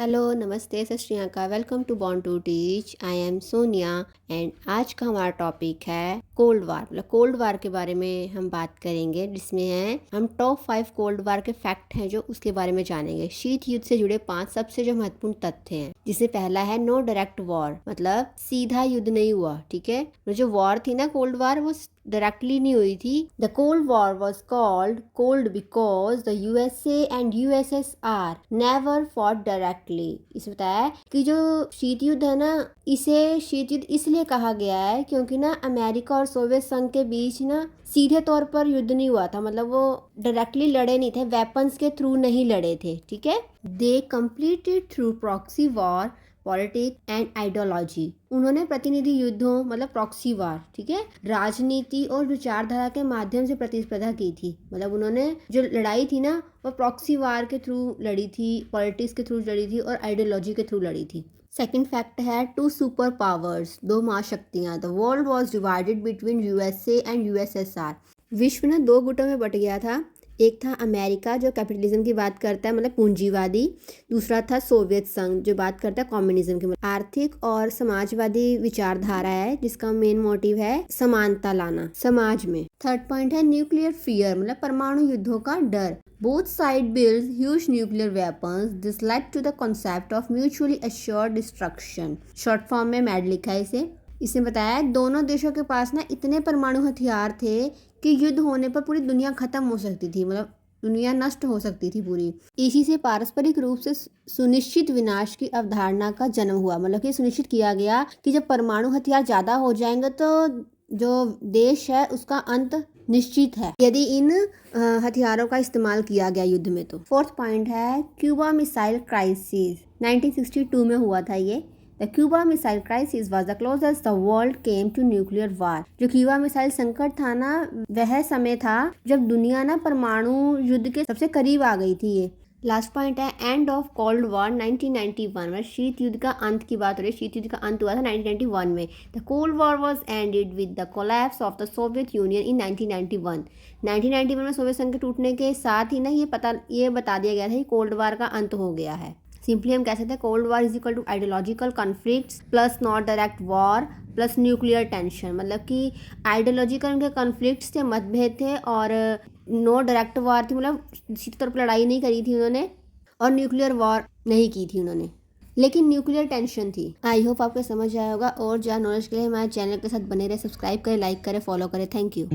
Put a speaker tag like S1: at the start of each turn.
S1: Hello, नमस्ते, सत श्री अकाल। Welcome to Born to Teach. I am Sonia and आज का हमारा टॉपिक है कोल्ड वार। मतलब कोल्ड वार के बारे में हम बात करेंगे, जिसमें है हम टॉप 5 कोल्ड वार के फैक्ट हैं जो उसके बारे में जानेंगे। शीत युद्ध से जुड़े 5 सबसे जो महत्वपूर्ण तथ्य हैं, जिसमें पहला है नो डायरेक्ट वॉर, मतलब सीधा युद्ध नहीं हुआ। ठीक है, जो वॉर थी ना कोल्ड वार, वो डायरेक्टली नहीं हुई थी। The cold war was called cold because the USA and USSR never fought directly. इसे बताया कि जो शीत युद्ध है ना, इसे शीत युद्ध इसलिए कहा गया है क्योंकि ना अमेरिका और सोवियत संघ के बीच ना सीधे तौर पर युद्ध नहीं हुआ था। मतलब वो डायरेक्टली लड़े नहीं थे, वेपन्स के थ्रू नहीं लड़े थे। ठीक है, दे completed through proxy war, politics and ideology. उन्होंने प्रतिनिधि युद्धों, मतलब प्रॉक्सी वार, ठीक है, राजनीति और विचारधारा के माध्यम से प्रतिस्पर्धा की थी। मतलब उन्होंने जो लड़ाई थी ना, वो प्रॉक्सी वार के थ्रू लड़ी थी, पॉलिटिक्स के थ्रू लड़ी थी और आइडियोलॉजी के थ्रू लड़ी थी। सेकेंड फैक्ट है टू सुपर पावर्स, दो महाशक्तियां। The world was divided between USA and USSR. विश्व ना 2 गुटों में बट गया था। एक था अमेरिका जो कैपिटलिज्म की बात करता है, मतलब पूंजीवादी। दूसरा था सोवियत संघ जो बात करता है कम्युनिज्म की, मतलब आर्थिक और समाजवादी विचारधारा है, जिसका मेन मोटिव है समानता लाना समाज में। थर्ड पॉइंट है न्यूक्लियर फियर, मतलब परमाणु युद्धों का डर। Both side build huge nuclear weapons, this led to the concept of mutually assured destruction. Short form में मैड लिखा है इसे। इसने बताया दोनों देशों के पास ना इतने परमाणु हथियार थे कि युद्ध होने पर पूरी दुनिया खत्म हो सकती थी, मतलब दुनिया नष्ट हो सकती थी पूरी। इसी से पारस्परिक रूप से सुनिश्चित विनाश की अवधारणा का जन्म हुआ। मतलब कि सुनिश्चित किया गया कि जब परमाणु हथियार ज्यादा हो जाएंगे तो जो देश है उसका अंत निश्चित है, यदि इन हथियारों का इस्तेमाल किया गया युद्ध में। तो फोर्थ पॉइंट है क्यूबा मिसाइल क्राइसिस। 1962 में हुआ था ये। The Cuba Missile Crisis was the closest the world came to nuclear war. जो क्यूबा मिसाइल संकट था ना, वह समय था जब दुनिया ना परमाणु युद्ध के सबसे करीब आ गई थी ये। लास्ट पॉइंट है एंड ऑफ कोल्ड वॉर 1991 में शीत युद्ध का अंत की बात हो रही है। शीत युद्ध का अंत हुआ था 1991 में। The cold war was ended with the collapse of the Soviet Union in 1991। 1991 में सोवियत संघ के टूटने के साथ ही ना ये बता दिया गया था कि कोल्ड वॉर का अंत हो गया है। सिंपली हम कह सकते हैं cold war is equal to ideological conflicts plus not direct war plus nuclear tension. मतलब कि आइडियोलॉजिकल उनके कॉन्फ्लिक्ट्स थे, मतभेद थे, और नो डायरेक्ट वॉर थी, मतलब सीधे तौर पर लड़ाई नहीं करी थी उन्होंने, और न्यूक्लियर वॉर नहीं की थी उन्होंने, लेकिन न्यूक्लियर टेंशन थी। आई होप आपको समझ आया होगा। और ज्यादा नॉलेज के लिए हमारे चैनल के साथ बने रहे, सब्सक्राइब करें, लाइक करें, फॉलो करें। Thank you.